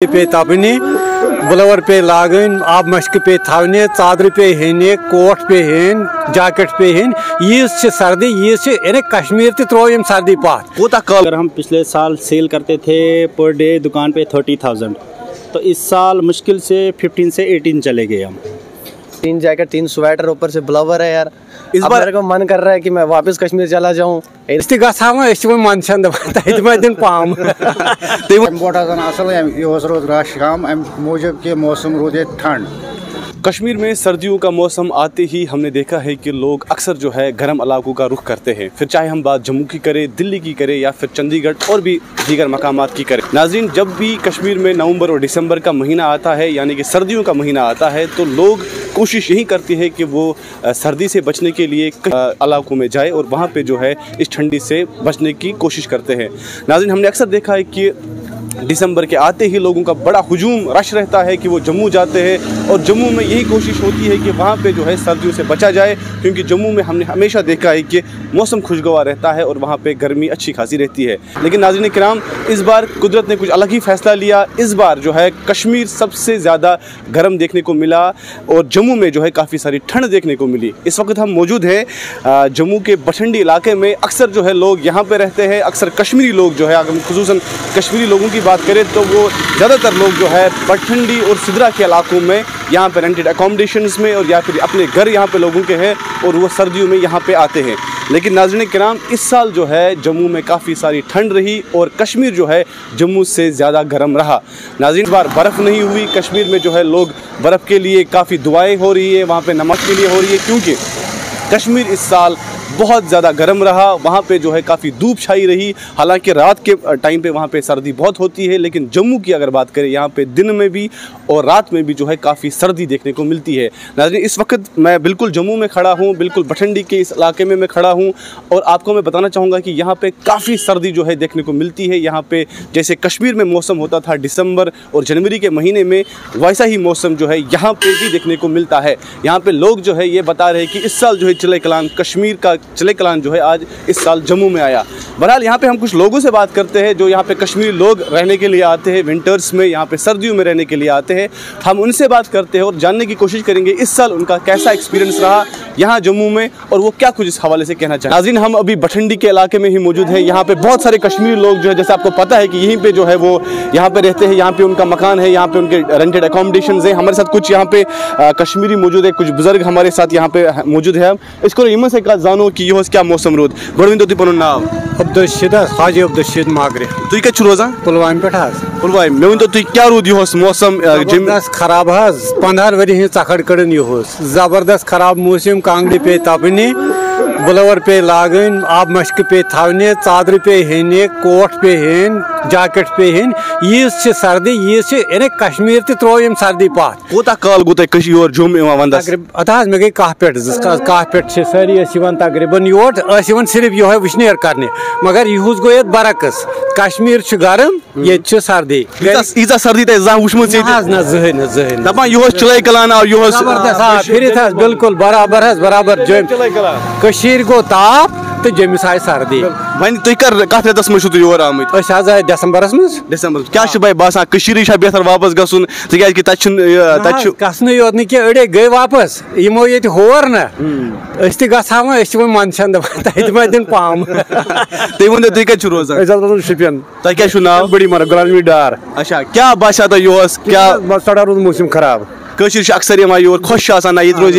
पे तपने ब्लोवर पे लागन आब मश्क पे थवने चादर पे हेने कोट पे हेन जैकेट पे हेन यीज सर्दी यीज यानी कश्मीर त्रो यम सर्दी पात कोता कल अगर हम पिछले साल सेल करते थे पर डे दुकान पे 30,000 तो इस साल मुश्किल से 15 से 18 चले गए हम। 3 जैकेट 3 स्वेटर ऊपर से ब्लोवर है यार। इस बार मेरे को मन कर रहा है कि मैं वापस कश्मीर चला जाऊं। मन पाम रोज रश कम अम मूजब के मौसम रोज ठंड। कश्मीर में सर्दियों का मौसम आते ही हमने देखा है कि लोग अक्सर जो है गर्म इलाकों का रुख करते हैं, फिर चाहे हम बात जम्मू की करें, दिल्ली की करें या फिर चंडीगढ़ और भी दीगर मकामात की करें। नाज़रीन, जब भी कश्मीर में नवंबर और दिसंबर का महीना आता है यानी कि सर्दियों का महीना आता है तो लोग कोशिश यही करते हैं कि वो सर्दी से बचने के लिए इलाकों में जाए और वहाँ पे जो है इस ठंडी से बचने की कोशिश करते हैं। नाज़रीन, हमने अक्सर देखा है कि दिसंबर के आते ही लोगों का बड़ा हुजूम रश रहता है कि वो जम्मू जाते हैं और जम्मू में यही कोशिश होती है कि वहाँ पे जो है सर्दियों से बचा जाए, क्योंकि जम्मू में हमने हमेशा देखा है कि मौसम खुशगवार रहता है और वहाँ पे गर्मी अच्छी खासी रहती है। लेकिन नाज़रीन किराम, इस बार कुदरत ने कुछ अलग ही फैसला लिया। इस बार जो है कश्मीर सबसे ज़्यादा गर्म देखने को मिला और जम्मू में जो है काफ़ी सारी ठंड देखने को मिली। इस वक्त हम मौजूद हैं जम्मू के बठंडी इलाके में। अक्सर जो है लोग यहाँ पर रहते हैं, अक्सर कश्मीरी लोग जो है, अगर खुसूसन कश्मीरी लोगों की बात करें तो वो ज़्यादातर लोग जो है बठंडी और सिदरा के इलाकों में यहाँ पे रेंटेड अकोमोडेशंस में और या फिर अपने घर यहाँ पे लोगों के हैं और वो सर्दियों में यहाँ पे आते हैं। लेकिन नाज़रीन किराम, इस साल जो है जम्मू में काफ़ी सारी ठंड रही और कश्मीर जो है जम्मू से ज़्यादा गर्म रहा। नाज़रीन, इस बार बर्फ़ नहीं हुई कश्मीर में, जो है लोग बर्फ़ के लिए काफ़ी दुआएँ हो रही है, वहाँ पर नमक के लिए हो रही है, क्योंकि कश्मीर इस साल बहुत ज़्यादा गर्म रहा। वहाँ पे जो है काफ़ी धूप छाई रही। हालांकि रात के टाइम पे वहाँ पे सर्दी बहुत होती है, लेकिन जम्मू की अगर बात करें यहाँ पे दिन में भी और रात में भी जो है काफ़ी सर्दी देखने को मिलती है। नाज़रीन, इस वक्त मैं बिल्कुल जम्मू में खड़ा हूँ, बिल्कुल बठंडी के इस इलाके में मैं खड़ा हूँ और आपको मैं बताना चाहूँगा कि यहाँ पर काफ़ी सर्दी जो है देखने को मिलती है। यहाँ पर जैसे कश्मीर में मौसम होता था दिसंबर और जनवरी के महीने में, वैसा ही मौसम जो है यहाँ पर भी देखने को मिलता है। यहाँ पर लोग जो है ये बता रहे हैं कि इस साल जो है चिले कलान कश्मीर का चिले कलान जो है आज इस साल जम्मू में आया। बहरहाल यहाँ पे हम कुछ लोगों से बात करते हैं जो यहाँ पे कश्मीरी लोग रहने के लिए आते हैं, विंटर्स में यहाँ पे सर्दियों में रहने के लिए आते हैं। हम उनसे बात करते हैं और जानने की कोशिश करेंगे इस साल उनका कैसा एक्सपीरियंस रहा यहाँ जम्मू में और वो क्या कुछ इस हवाले से कहना चाहें। नाज़रीन, हम अभी बठंडी के इलाके में ही मौजूद हैं। यहाँ पे बहुत सारे कश्मीरी लोग जो है, जैसे आपको पता है कि यहीं पर जो है वो यहाँ पे रहते हैं, यहाँ पे उनका मकान है, यहाँ पे उनके रेंटेड अकोमोडेशन है। हमारे साथ कुछ यहाँ पे कश्मीरी मौजूद है, कुछ बुजुर्ग हमारे साथ यहाँ पे मौजूद है। हम इसको यम से जानो कि यह क्या मौसम रोद गोविंद तो पन नाव अब्दुलशीद हाजी अब्दुलशीद मागरे तुम कत रोजान पुलवाम पे पुलवाम। मे वन तुम क्या रूद यह मौसम खराब 15 वरी चखड़ कड़न यह जबरदस्त खराब मौसम। कांगड़ी पे तपने ब्लोवर पे लागन आब मश्क पे थवने चादर पे हेने कोट पे हेन जैकेट पे हेन यीज सर्दी यीज यानी कश्मीर त्रो यम सर्दी पात कोता काल गो तुम जुम वंदस अत मे गई कह पे सारी तकरीबन योर सिर्फ यह वुशनेर करने, मगर यहूस गो बरकस। कश्मीर गर्म ये सर्दी ईजा सर्दी चिले कलान फिर बिल्कुल बराबर कशीर गो ताप तो जमिस आय सर्दी। वन तुम कत रेतस मज योर आमत आए दिसंबरस मज क्या भाई बासान बेहतर वापस गसन गसन योत नी अड़े गई वापस यमो ये होर ना वो मनसान दिन पाम तुम वन तुम कत रोजान शुपियन तुम क्या नाव बड़ी मर गुलाम डार। अच्छा, क्या बासा तो यह क्या सड़ा रोज मौसम खराब कशीर अक्सर यह योर खुश ना ये रोज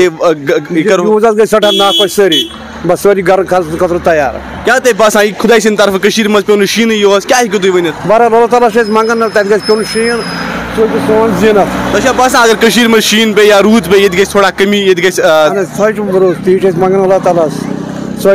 गई सड़ा ना खुश सारी बस सारी घर खतर तैयार। क्या ते बासा खुदा सिंद तरफ मज पे शीन यह क्या तुम वन अल्लाह ताला मंगन तक पे शीन सोन जीनत तुम बासान अगर मज शीन पे या रूद पे ये थोड़ा कमी ये मंगन अल्लाह ताला।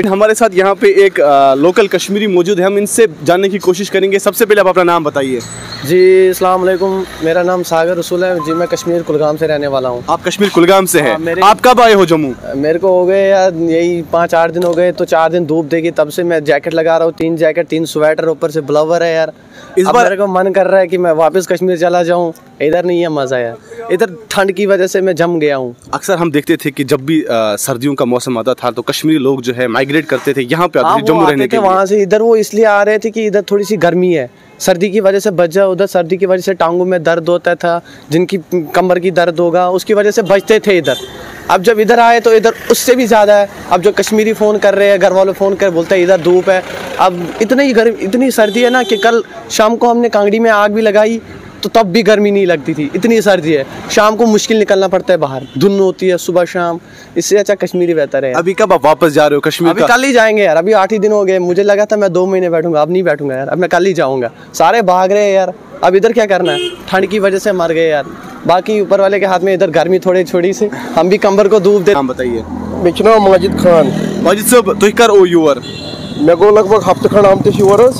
हमारे साथ यहाँ पे एक लोकल कश्मीरी मौजूद है, हम इनसे जानने की कोशिश करेंगे। सबसे पहले आप अपना नाम बताइए। जी अस्सलाम वालेकुम, मेरा नाम सागर रसूल है जी, मैं कश्मीर कुलगाम से रहने वाला हूँ। आप कश्मीर कुलगाम से हैं? आप कब आए हो जम्मू? मेरे को हो गए यार यही 5-8 दिन हो गए, तो 4 दिन धूप देगी तब से मैं जैकेट लगा रहा हूँ। 3 जैकेट 3 स्वेटर ऊपर से ब्लोवर है यार। इस बार मेरे को मन कर रहा है कि मैं वापस कश्मीर चला जाऊँ, इधर नहीं है मजा यार। इधर ठंड की वजह से मैं जम गया हूँ। अक्सर हम देखते थे कि जब भी सर्दियों का मौसम आता था तो कश्मीरी लोग जो है माइग्रेट करते थे, यहाँ पे आते थे जम्मू रहने के लिए। वहाँ से इधर वो इसलिए आ रहे थे कि इधर थोड़ी सी गर्मी है, सर्दी की वजह से बच जाए। उधर सर्दी की वजह से टांगों में दर्द होता था, जिनकी कमर की दर्द होगा उसकी वजह से बचते थे इधर। अब जब इधर आए तो इधर उससे भी ज़्यादा है। अब जो कश्मीरी फ़ोन कर रहे हैं, घर वाले फ़ोन कर बोलते हैं इधर धूप है। अब इतनी सर्दी है ना कि कल शाम को हमने कांगड़ी में आग भी लगाई तो तब भी गर्मी नहीं लगती थी, इतनी सर्दी है। शाम को मुश्किल निकलना पड़ता है बाहर, धुंध होती है सुबह शाम। इससे अच्छा कश्मीरी बेहतर है। अभी कब आप वापस जा रहे हो कश्मीर? अभी कल ही जाएंगे यार, अभी 8 ही दिन हो गए। मुझे लगा था मैं 2 महीने बैठूंगा, अब नहीं बैठूंगा यार, अब मैं कल ही जाऊंगा। सारे भाग रहे हैं यार, अब इधर क्या करना है, ठंड की वजह से मर गए यार। बाकी ऊपर वाले के हाथ में, इधर गर्मी थोड़ी छोड़ी सी, हम भी कंबर को धूप दे। नाम बताइए। मे माजिद खान। माजिद साहब तुह कर ओ योर? मे गो लगभग हफ्ते खंड आमत योर।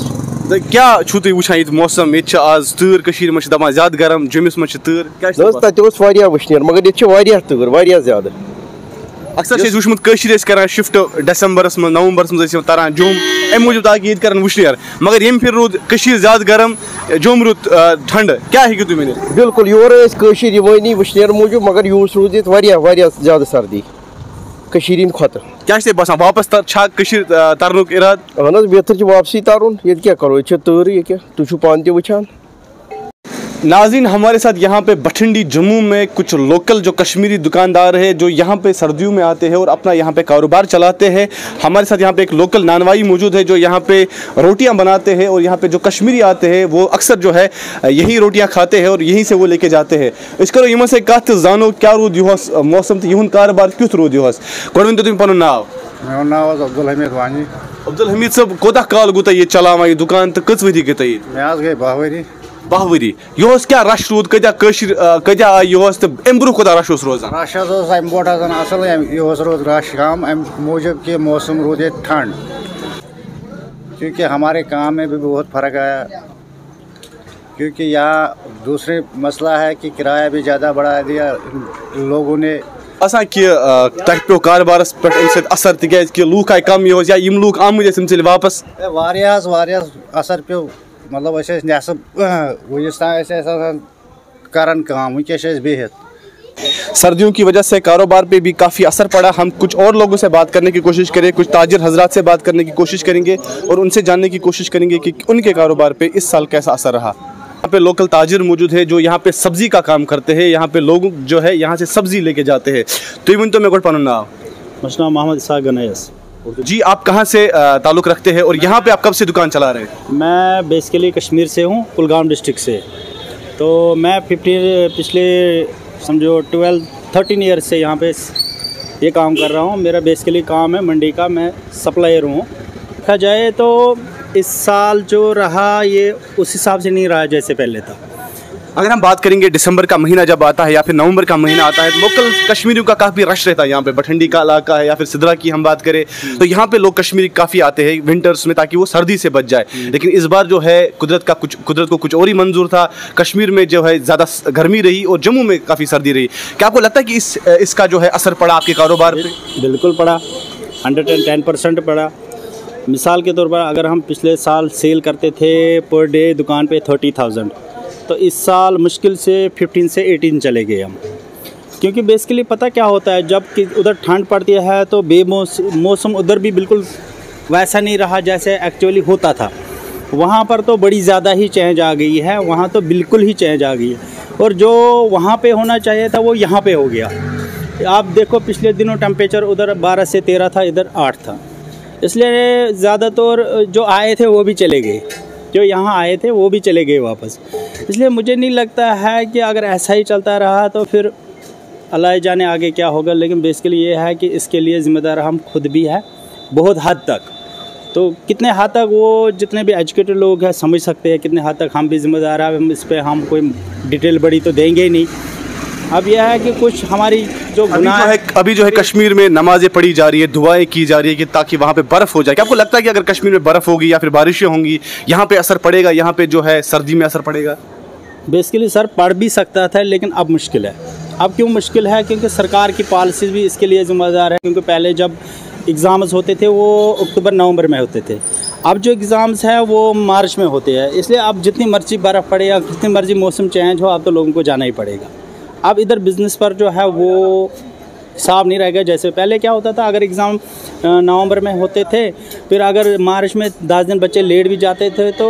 क्या छू तुम वुचान ये मौसम? ये आज तूर कशीर में दपान ज्यादा गर्म, जम्मुस में तूर क्या वुचन, मगर ये तूर वारिया ज्यादा। अक्सर वुचमुत कशीर करान शिफ्ट दिसंबरस में नवंबरस में तारान जुम अम मूजूब ताकि ये करान वुचन, मगर ये फिर रूद कशीर ज्यादा गर्म, जुम रूद ठंड। क्या है तुम वन? बिल्कुल योर वनी वुचन मूजूब, मगर यूस रूद ये ज्यादा सर्दी कशीर खोत। क्या बसान वापस तरनुक इराद? अहन बेहतर वापसी तारुन, ये क्या करो, ये तूर, ये क्या तुम पान ते वुचान। नाज़रीन हमारे साथ यहाँ पे बठिंडी जम्मू में कुछ लोकल जो कश्मीरी दुकानदार है जो यहाँ पे सर्दियों में आते हैं और अपना यहाँ पे कारोबार चलाते हैं। हमारे साथ यहाँ पे एक लोकल नानवाई मौजूद है जो यहाँ पे रोटियाँ बनाते हैं और यहाँ पे जो कश्मीरी आते हैं वो अक्सर जो है यही रोटियाँ खाते हैं और यहीं से वो लेके जाते हैं। इस करो यम से कत जानो क्या रूद यहस मौसम तो यहूं कारोबार क्युथ रूद यहस? गोड तुम पन नाव? मेरा नाम अब्दुल हमीद वानी। अब्दुल हमीद साहब कोता काल गो ये चलावा ये दुकान तो कच वरी गई? मैं गई 12 वरी। 12 वरी यहस क्या रश रूद कत्या आई यहस तो अम ब्रो कोता रश रोजान? रश अम बोट असल यहस रोज रश कम अम मूजूब कि मौसम रोज ये ठंड, क्योंकि हमारे काम में भी बहुत फ़र्क आया। क्योंकि यहाँ दूसरे मसला है कि किराया भी ज़्यादा बढ़ा दिया लोगों ने। असा कि तह पे कारोबारस पे असर कि लूक आय कम यह या यम लूक आम वापस असर पे, मतलब नसब वस करान काम वस बिहत। सर्दियों की वजह से कारोबार पे भी काफ़ी असर पड़ा। हम कुछ और लोगों से बात करने की कोशिश करें, कुछ ताजिर हजरात से बात करने की कोशिश करेंगे और उनसे जानने की कोशिश करेंगे कि उनके कारोबार पे इस साल कैसा असर रहा। यहाँ पे लोकल ताजिर मौजूद है जो यहाँ पे सब्जी का काम करते हैं। यहाँ पे लोग जो है यहाँ से सब्जी लेके जाते हैं। तो मैं पन नाम? मशना मोहम्मद इसाक गनैस। जी आप कहाँ से ताल्लुक़ रखते हैं और यहाँ पे आप कब से दुकान चला रहे हैं? मैं बेसिकली कश्मीर से हूँ, कुलगाम डिस्ट्रिक्ट से। तो मैं पिछले समझो 12-13 ईयर से यहाँ पे ये काम कर रहा हूँ। मेरा बेसिकली काम है मंडी का, मैं सप्लायर हूँ। देखा जाए तो इस साल जो रहा ये उस हिसाब से नहीं रहा जैसे पहले था। अगर हम बात करेंगे दिसंबर का महीना जब आता है या फिर नवंबर का महीना आता है तो लोकल कश्मीरियों का काफ़ी रश रहता है। यहाँ पे बठिंडी का इलाका है या फिर सिदरा की हम बात करें तो यहाँ पे लोग कश्मीरी काफ़ी आते हैं विंटर्स में ताकि वो सर्दी से बच जाए। लेकिन इस बार जो है कुदरत को कुछ और ही मंजूर था। कश्मीर में जो है ज़्यादा गर्मी रही और जम्मू में काफ़ी सर्दी रही। क्या आपको लगता है कि इसका जो है असर पड़ा आपके कारोबार पर? बिल्कुल पड़ा, 110% पड़ा। मिसाल के तौर पर अगर हम पिछले साल सेल करते थे पर डे दुकान पे 30,000, तो इस साल मुश्किल से 15 से 18 चले गए हम। क्योंकि बेसिकली पता क्या होता है, जब कि उधर ठंड पड़ती है तो मौसम उधर भी बिल्कुल वैसा नहीं रहा जैसे एक्चुअली होता था। वहाँ पर तो बड़ी ज़्यादा ही चेंज आ गई है, वहाँ तो बिल्कुल ही चेंज आ गई है। और जो वहाँ पे होना चाहिए था वो यहाँ पे हो गया। आप देखो पिछले दिनों टेम्परेचर उधर 12 से 13 था, इधर 8 था। इसलिए ज़्यादातर जो आए थे वो भी चले गए, जो यहाँ आए थे वो भी चले गए वापस। इसलिए मुझे नहीं लगता है कि अगर ऐसा ही चलता रहा तो फिर अल्लाह जाने आगे क्या होगा। लेकिन बेसिकली ये है कि इसके लिए ज़िम्मेदार हम खुद भी है बहुत हद तक। तो कितने हद तक वो जितने भी एजुकेटेड लोग हैं समझ सकते हैं, कितने हद तक हम भी ज़िम्मेदार हैं। हम इस पर हम कोई डिटेल बड़ी तो देंगे ही नहीं। अब यह है कि कुछ हमारी जो गुनाह है, अभी जो है कश्मीर में नमाजें पढ़ी जा रही है, दुआएं की जा रही है कि ताकि वहाँ पे बर्फ़ हो जाए। क्या आपको लगता है कि अगर कश्मीर में बर्फ़ होगी या फिर बारिशें होंगी यहाँ पे असर पड़ेगा, यहाँ पे जो है सर्दी में असर पड़ेगा? बेसिकली सर पढ़ भी सकता था लेकिन अब मुश्किल है। अब क्यों मुश्किल है? क्योंकि सरकार की पॉलिसीज़ भी इसके लिए ज़िम्मेदार है। क्योंकि पहले जब एग्ज़ाम्स होते थे वो अक्टूबर-नवंबर में होते थे, अब जो एग्ज़ाम्स हैं वो मार्च में होते हैं। इसलिए अब जितनी मर्जी बर्फ़ पड़े या जितनी मर्जी मौसम चेंज हो, अब तो लोगों को जाना ही पड़ेगा। अब इधर बिज़नेस पर जो है वो हिसाब नहीं रह गया। जैसे पहले क्या होता था, अगर एग्ज़ाम नवंबर में होते थे, फिर अगर मार्च में 10 दिन बच्चे लेट भी जाते थे तो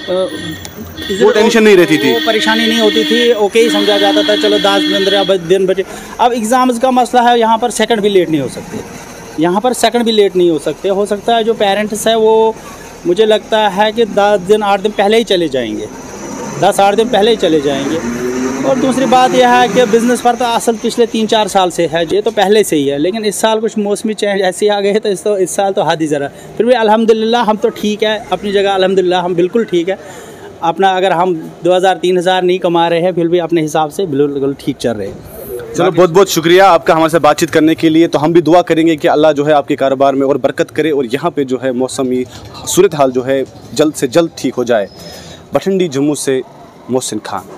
वो टेंशन नहीं रहती थी, वो परेशानी नहीं होती थी, ओके ही समझा जाता था, चलो 10-15 दिन बचे। अब एग्ज़ाम्स का मसला है, यहाँ पर सेकंड भी लेट नहीं हो सकते, यहाँ पर सेकंड भी लेट नहीं हो सकते। हो सकता है जो पेरेंट्स है वो, मुझे लगता है कि 10 दिन 8 दिन पहले ही चले जाएंगे, 10-8 दिन पहले ही चले जाएंगे। और दूसरी बात यह है कि बिज़नेस पर तो असल पिछले 3-4 साल से है, ये तो पहले से ही है, लेकिन इस साल कुछ मौसमी चेंज ऐसे आ गए तो इस साल तो हद ही ज़रा। फिर भी अल्हम्दुलिल्लाह हम तो ठीक है अपनी जगह, अल्हम्दुलिल्लाह हम बिल्कुल ठीक है अपना। अगर हम 2000-3000 नहीं कमा रहे हैं, फिर भी अपने हिसाब से बिल्कुल ठीक चल रहे हैं। चलो बहुत बहुत शुक्रिया आपका हमारे साथ बातचीत करने के लिए। तो हम भी दुआ करेंगे कि अल्लाह जो है आपके कारोबार में और बरकत करे और यहाँ पे जो है मौसमी सूरत हाल जो है जल्द से जल्द ठीक हो जाए। बठिंडी जम्मू से मोहसिन खान।